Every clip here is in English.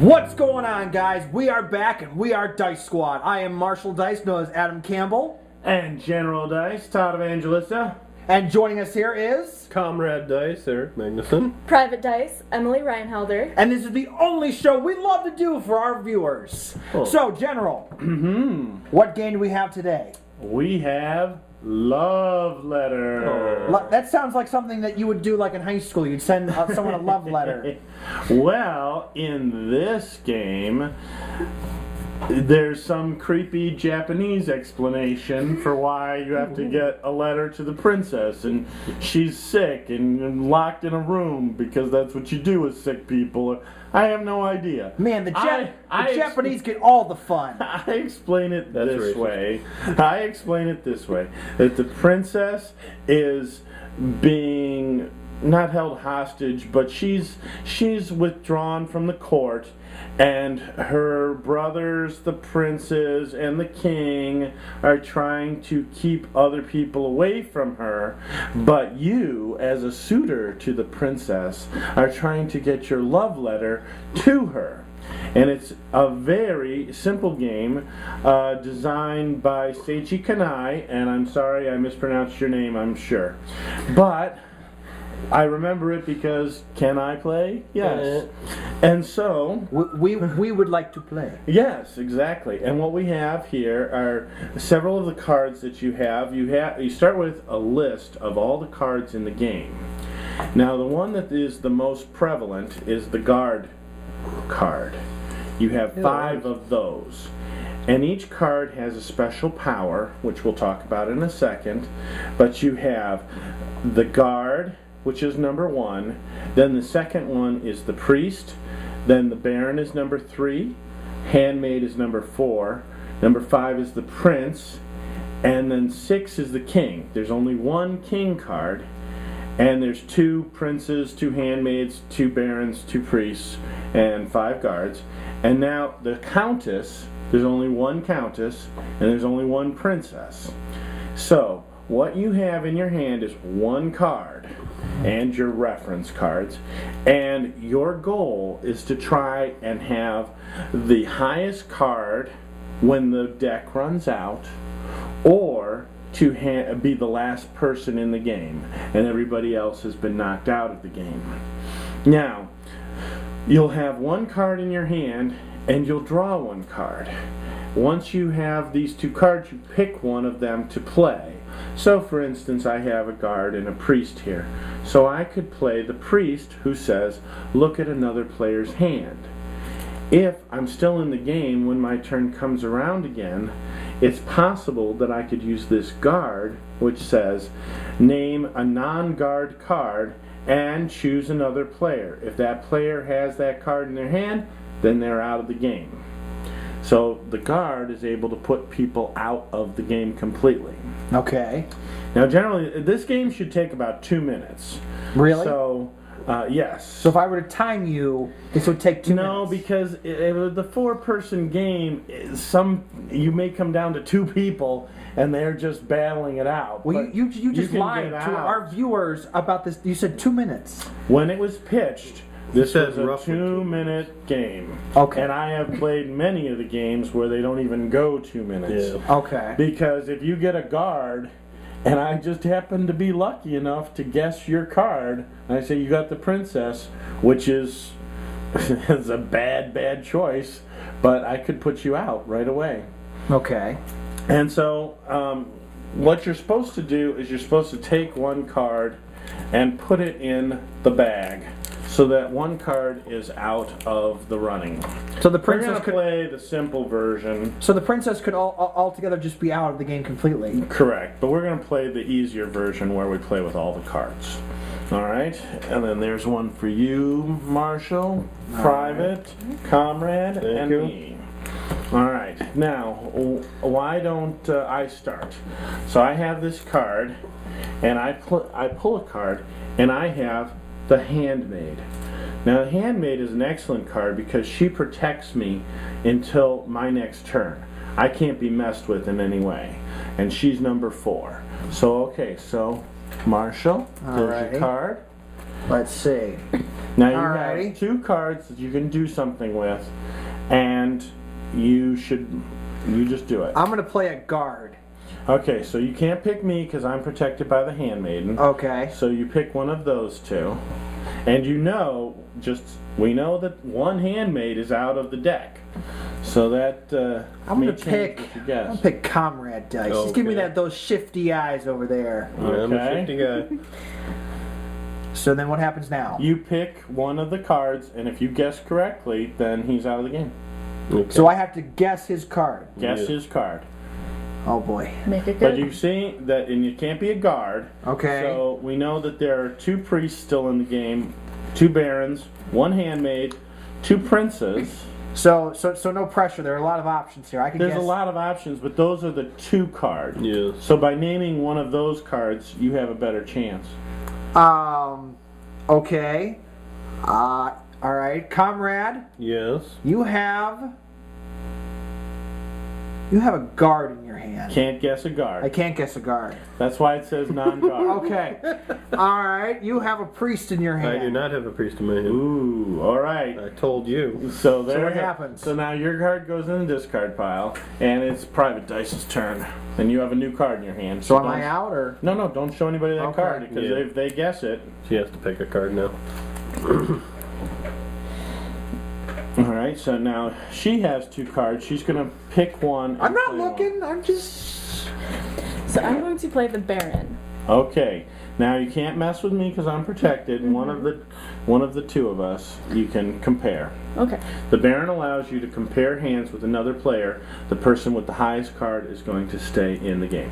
What's going on, guys? We are back and we are Dice Squad. I am Marshall Dice, known as Adam Campbell. And General Dice, Todd Evangelista. And joining us here is... Comrade Dice, Eric Magnuson. Private Dice, Emily Reinhelder. And this is the only show we love to do for our viewers. Oh. So, General, what game do we have today? We have Love Letter. That sounds like something that you would do like in high school. You'd send someone a love letter. Well, in this game, there's some creepy Japanese explanation for why you have to get a letter to the princess, and she's sick and locked in a room because that's what you do with sick people. I have no idea. Man, the Japanese get all the fun. I explain it That's this racist. way. I explain it this way. That the princess is being not held hostage, but she's withdrawn from the court, and her brothers, the princes and the king, are trying to keep other people away from her, but you, as a suitor to the princess, are trying to get your love letter to her. And it's a very simple game designed by Seiji Kanai, and I'm sorry I mispronounced your name, I'm sure. But I remember it because can I play? Yes. And so We would like to play. yes, exactly. And what we have here are several of the cards that you have. You start with a list of all the cards in the game. Now, the one that is the most prevalent is the guard card. You have 5 of those. And each card has a special power, which we'll talk about in a second. But you have the guard, which is number 1. Then the second one is the priest. Then the baron is number 3. Handmaid is number 4. Number 5 is the prince. And then 6 is the king. There's only one king card. And there's 2 princes, 2 handmaids, 2 barons, 2 priests, and 5 guards. And now the countess, there's only one countess, and there's only one princess. So what you have in your hand is one card and your reference cards, and your goal is to try and have the highest card when the deck runs out, or to be the last person in the game and everybody else has been knocked out of the game. Now, you'll have one card in your hand and you'll draw one card. Once you have these 2 cards, you pick one of them to play. So, for instance, I have a guard and a priest here. So I could play the priest who says, look at another player's hand. If I'm still in the game when my turn comes around again, it's possible that I could use this guard, which says, name a non-guard card and choose another player. If that player has that card in their hand, then they're out of the game. So the guard is able to put people out of the game completely. Okay. Now, generally, this game should take about 2 minutes. Really? So, yes. So if I were to time you, this would take 2 minutes. No, because the 4-person game, you may come down to 2 people and they're just battling it out. Well, But you just can lied get to out. our viewers about this. You said 2 minutes. When it was pitched, this said was a roughly 2-minute game. Okay. And I have played many of the games where they don't even go 2 minutes. Yeah. Okay. Because if you get a guard, and I just happen to be lucky enough to guess your card, and I say you got the princess, which is a bad choice, but I could put you out right away. Okay. And so what you're supposed to do is you're supposed to take one card and put it in the bag so that one card is out of the running. So the We're princess going to could. play the simple version. So the princess could altogether just be out of the game completely. Correct, but we're going to play the easier version where we play with all the cards. All right, and then there's one for you, Marshall, Private, Comrade, Thank and you. me. All right, now, why don't I start? So I have this card, and I pull a card, and I have the Handmaid. Now, the Handmaid is an excellent card because she protects me until my next turn. I can't be messed with in any way. And she's number 4. So, okay, so Marshall, there's Alrighty. your card. Let's see. Now you Alrighty. have 2 cards that you can do something with, and you just do it. I'm gonna play a guard. Okay, so you can't pick me because I'm protected by the Handmaiden. Okay. So you pick one of those 2, and we know that one Handmaid is out of the deck, so that I'm may gonna change pick. what you I'm guess. gonna pick Comrade Dice. Just give me Okay. those shifty eyes over there. Yeah, I'm a Okay. shifty guy. So then what happens now? You pick one of the cards, and if you guess correctly, then he's out of the game. Okay. So I have to guess his card. Guess Yeah. his card. Oh boy. Make it But good. you see that, and you can't be a guard. Okay. So we know that there are 2 priests still in the game, 2 barons, 1 handmaid, 2 princes. So no pressure. There are a lot of options here. I can There's guess. a lot of options, but those are the 2 cards. Yes. So by naming one of those cards, you have a better chance. Okay. All right, Comrade. Yes. You have a guard in your hand. Can't guess a guard. I can't guess a guard. That's why it says non-guard. Okay. All right. You have a priest in your hand. I do not have a priest in my hand. Ooh, all right. I told you. So there. what happens? So now your card goes in the discard pile, and it's Private Dice's turn. And you have a new card in your hand. So am don't- I out or? No, don't show anybody that Okay. card because Yeah. if they guess it. She has to pick a card now. All right. So now she has 2 cards. She's gonna pick one. and I'm not play one. looking. I'm just. So I'm going to play the Baron. Okay. Now you can't mess with me because I'm protected. One of the 2 of us you can compare. Okay. The Baron allows you to compare hands with another player. The person with the highest card is going to stay in the game.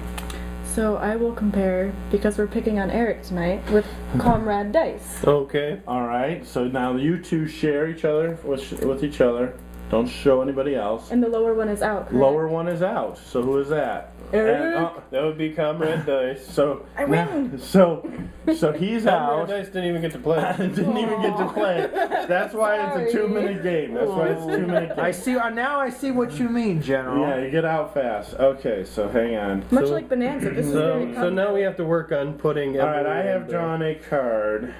So I will compare, because we're picking on Eric tonight, with Comrade Dice. Okay. All right. So now you 2 share each other with each other. Don't show anybody else. And the lower one is out, correct? Lower one is out. So who is that? Eric. That would be Comrade Dice. So I win. So he's Comrade out. Dice didn't even get to play. Didn't even get to play. That's why it's a Sorry. 2-minute game. That's why it's a 2-minute game. I see. Now I see what you mean, General. Yeah, you get out fast. Okay, so hang on. Much So- like Bonanza, this is very So now we have to work on putting. All right, Emily I have in the- drawn a card.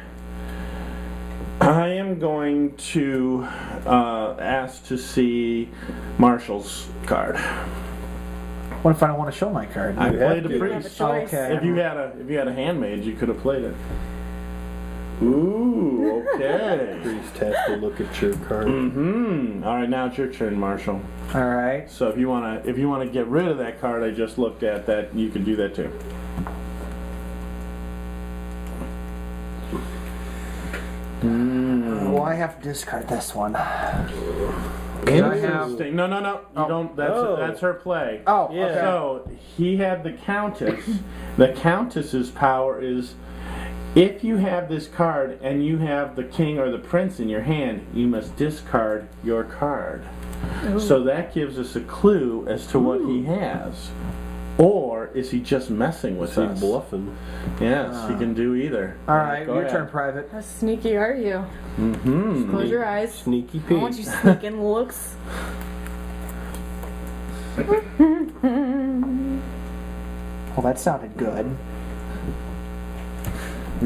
I am going to ask to see Marshall's card. What if I don't want to show my card? I You have played the to. You have a priest. choice. Okay. If you had a handmaid, you could have played it. Ooh, okay. Priest has to look at your card. Mm-hmm. All right, now it's your turn, Marshall. All right. So if you wanna get rid of that card I just looked at, that you can do that too. Well, I have to discard this one. I have. Interesting. No. You don't. That's her play. Oh, Yeah. okay. So he had the Countess. The Countess's power is, if you have this card and you have the king or the prince in your hand, you must discard your card. So that gives us a clue as to what he has. Or is he just messing with See, us? bluffing. Yes, he can do either. All right, Go your ahead. turn, Private. How sneaky are you? Mm-hmm. Close your eyes. Sneaky I want you Pete. sneaking looks. Well, that sounded good.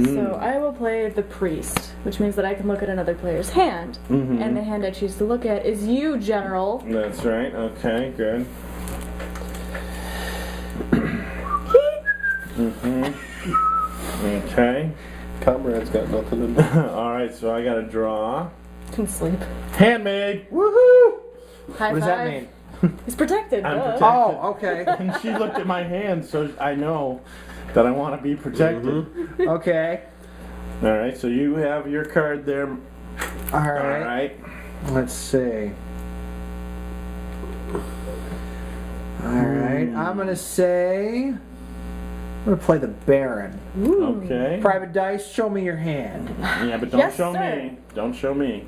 So I will play the priest, which means that I can look at another player's hand. And the hand I choose to look at is you, General. That's right. Okay, good. Okay. Comrade's got nothing to do. All right, so I got to draw. Can sleep. Handmaid. Woohoo! High What does five. that mean? He's protected. I'm duh. protected. Oh, okay. And she looked at my hand, so I know that I want to be protected. Okay. All right, so you have your card there. All All right. right. Let's see. All right. I'm gonna say. I'm gonna play the Baron. Okay. Private Dice, show me your hand. Yeah, but don't Yes, show sir. me. Don't show me.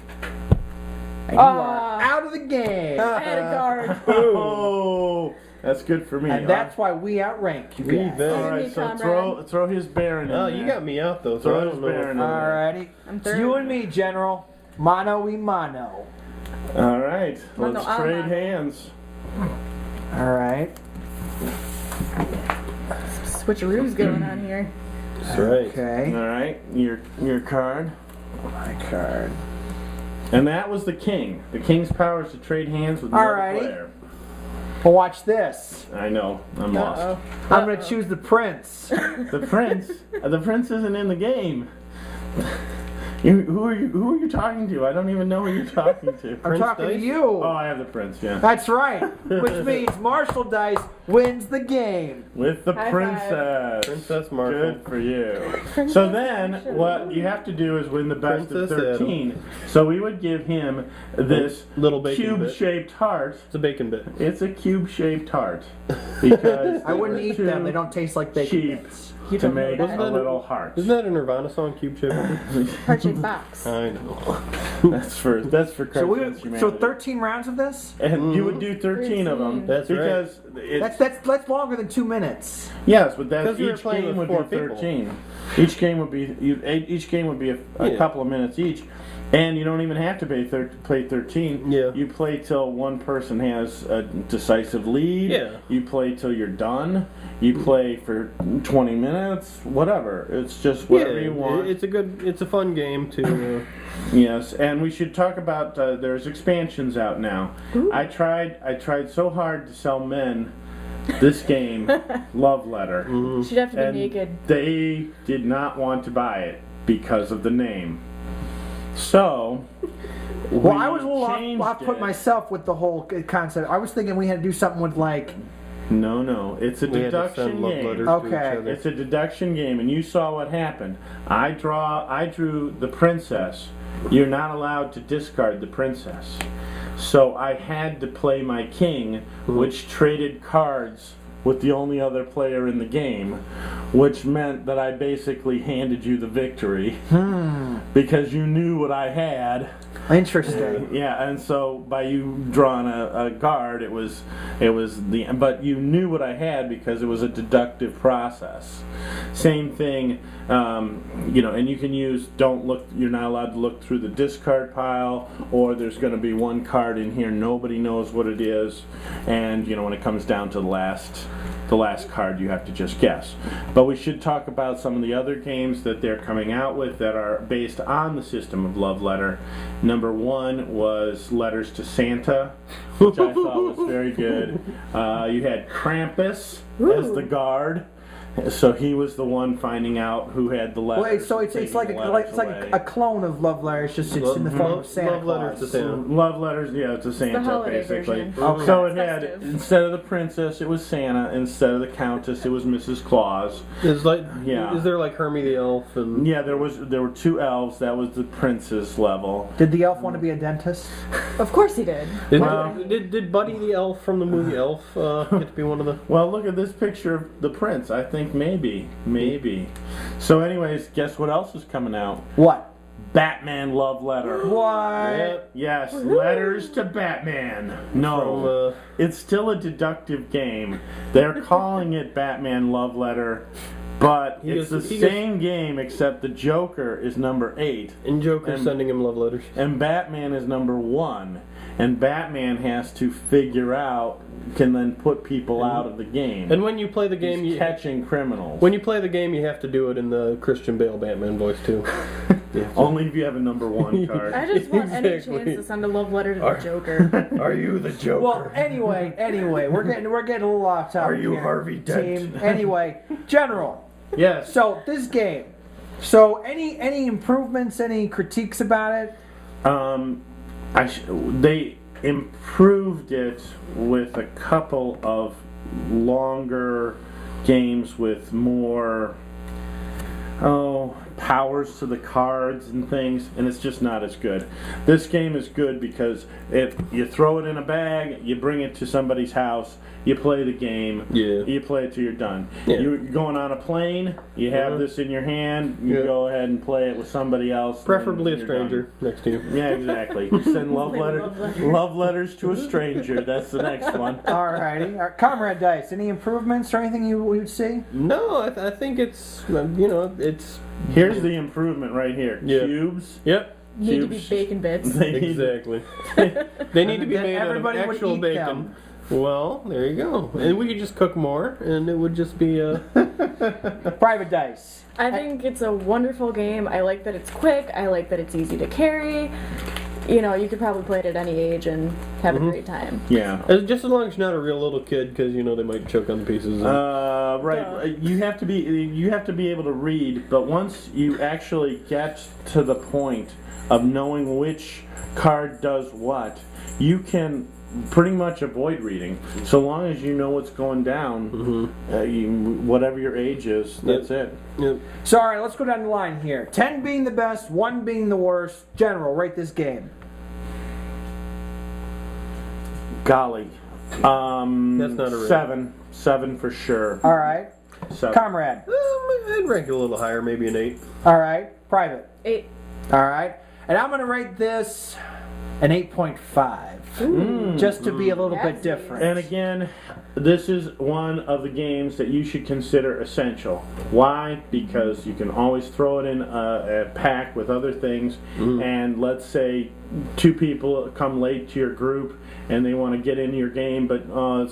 And you are out of the game. I had a guard. Oh, that's good for me. And that's why we outrank you We guys. bet. all right. me, So comrade. throw his Baron in Oh, there. you got me out though, so Throw I his don't know. Baron in there. Alrighty. I'm It's third. you and me, General. Mano y mano. All right. Mano Let's a trade mano. hands. Alright. Switcheroo's going on here. That's right. Okay. All right. Your card. My card. And that was the king. The king's power is to trade hands with another Alrighty. player. Well, watch this. I know. I'm lost. Uh-oh. I'm going to choose the prince. The prince. The prince isn't in the game. Who are you talking to? I don't even know who you're talking to. I'm Prince talking to Dice? you. Oh, I have the prince. Yeah. That's right. Which means Marshall Dice wins the game. With the High princess. Princess Marshall. Good for you. Princess So then, Marshall. what you have to do is win the best Princess of 13. So we would give him this Little bacon bit. cube-shaped heart. It's a bacon bit. It's a cube-shaped heart because I wouldn't eat too them. They don't taste like bacon cheap bits. You to don't know make that. a little heart. Isn't that a Nirvana song, Cube Shape? Heart-shaped box. I know. That's for So Cards Against so Humanity. 13 rounds of this? And you would do 13 of them. 13. That's right. because it's That's longer than 2 minutes. yes, but that's Because we were each playing game with would be 4 people. 13. Each game would be each game would be a Yeah. couple of minutes each. And you don't even have to play 13. Yeah. You play till one person has a decisive lead. Yeah. You play till you're done. You play for 20 minutes. Whatever. It's just whatever you want. It's a fun game to. Yes, and we should talk about there's expansions out now. I tried so hard to sell men this game, Love Letter, She'd have to be and naked. they did not want to buy it because of the name. So, Well, we I was a little changed off put it. myself with the whole concept. I was thinking we had to do something with like. No, it's a We had to deduction send love game. letters Okay. to each other. It's a deduction game, and you saw what happened. I drew the princess. You're not allowed to discard the princess. So I had to play my king, which traded cards with the only other player in the game, which meant that I basically handed you the victory because you knew what I had. Interesting. Yeah, and so by you drawing a guard, it was but you knew what I had because it was a deductive process. Same thing, and you can use you're not allowed to look through the discard pile, or there's going to be one card in here nobody knows what it is, and when it comes down to the last card you have to just guess. But we should talk about some of the other games that they're coming out with that are based on the system of Love Letter. Number one was Letters to Santa, which I thought was very good. You had Krampus as the guard. So he was the one finding out who had the letters. Wait, so it's like a clone of Love Letter. It's just it's in the form of Santa Love letters Claus. to Santa. Love letters, yeah, to Santa, holiday basically. version. Okay. So It's it had, festive. instead of the princess, it was Santa. Instead of the countess, it was Mrs. Claus. Is Yeah. there like Hermie the Elf and Yeah, there were 2 elves. That was the princess level. Did the elf want to be a dentist? Of course he did. did Buddy the Elf from the movie Elf get to be one of the? Well, look at this picture of the prince. I think maybe. So, anyways, guess what else is coming out? What? Batman Love Letter. What? Yes, letters to Batman. No, it's still a deductive game. They're calling it Batman Love Letter, but it's the same game except the Joker is number 8 And Joker's sending him love letters. and Batman is number 1. And Batman has to can then put people out of the game. And when you play the game, He's catching criminals. when you play the game, you have to do it in the Christian Bale Batman voice too. Only if you have a number 1 card. I just want any Exactly. chance to send a love letter to the Joker. Are you the Joker? Well, anyway, we're getting a little off topic. Are you here, Harvey Dent? team. Anyway, General. Yes. So this game. So any improvements? Any critiques about it? They improved it with a couple of longer games with more powers to the cards and things, and it's just not as good. This game is good because if you throw it in a bag, you bring it to somebody's house, you play the game, Yeah. you play it till you're done. Yeah. You're going on a plane, you have this in your hand, you Yeah. go ahead and play it with somebody else. Preferably a and you're done. stranger next to you. Yeah, exactly. Send love letters to a stranger. That's the next one. Alrighty, Comrade Dice. Any improvements or anything you would see? No, I think it's it's. Here's the improvement right here. Yeah. Cubes. Yep. Need to be Cubes. bacon bits. They need Exactly. They need to be Then made out of everybody would actual eat bacon. them. Well, there you go. And we could just cook more, and it would just be Private Dice. I think it's a wonderful game. I like that it's quick. I like that it's easy to carry. You know, you could probably play it at any age and have a great time. Yeah. Just as long as you're not a real little kid, because you know they might choke on the pieces. Right. You have to be able to read, but once you actually get to the point of knowing which card does what, you can pretty much avoid reading, so long as you know what's going down. Whatever your age is, that's it. Yep. So, all right, let's go down the line here. 10 being the best, 1 being the worst. General, rate this game. Golly, That's not a rate. 7 for sure. All right. 7. Comrade. I'd rank it a little higher, maybe an 8. All right. Private. 8. All right. And I'm going to rate this an 8.5. Just to be a little bit That's different. And again, this is one of the games that you should consider essential. Why? Because you can always throw it in a pack with other things, and let's say 2 people come late to your group and they want to get in your game, but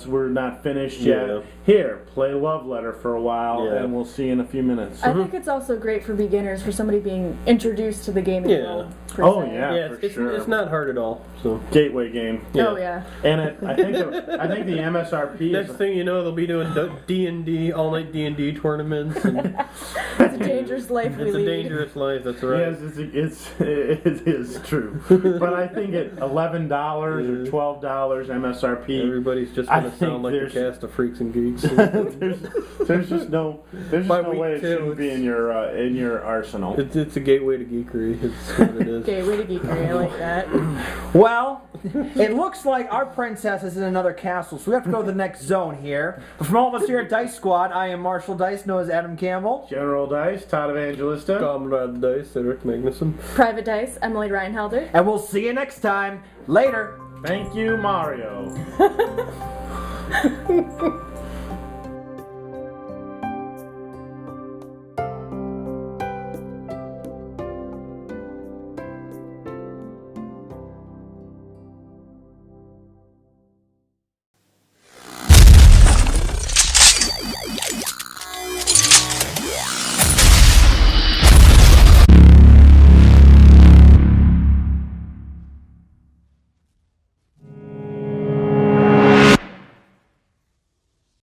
we're not finished yet. Yeah. Here, play Love Letter for a while, Yeah. and we'll see you in a few minutes. I think it's also great for beginners, for somebody being introduced to the gaming Yeah. world. per Oh, se. yeah. Yeah, for sure. it's not hard at all. So Gateway game. Oh, yeah. And I think the MSRP next is thing you know, they'll be doing D&D, all-night D&D tournaments. And It's a dangerous life we it's a lead. dangerous life. That's right. Yes, it is true. But I think at $11 or $12 MSRP, Everybody's just I going to think sound like the there's- cast of Freaks and Geeks. there's just no By way week it 2, shouldn't be in your arsenal. it's a gateway to geekery. It's what it is. Okay, way to geekery. I like that. Well, it looks like our princess is in another castle, so we have to go to the next zone here. But from all of us here at Dice Squad, I am Marshall Dice, known as Adam Campbell. General Dice, Todd Evangelista. Comrade Dice, Eric Magnuson. Private Dice, Emily Reinhalter. And we'll see you next time. Later. Thank you, Mario.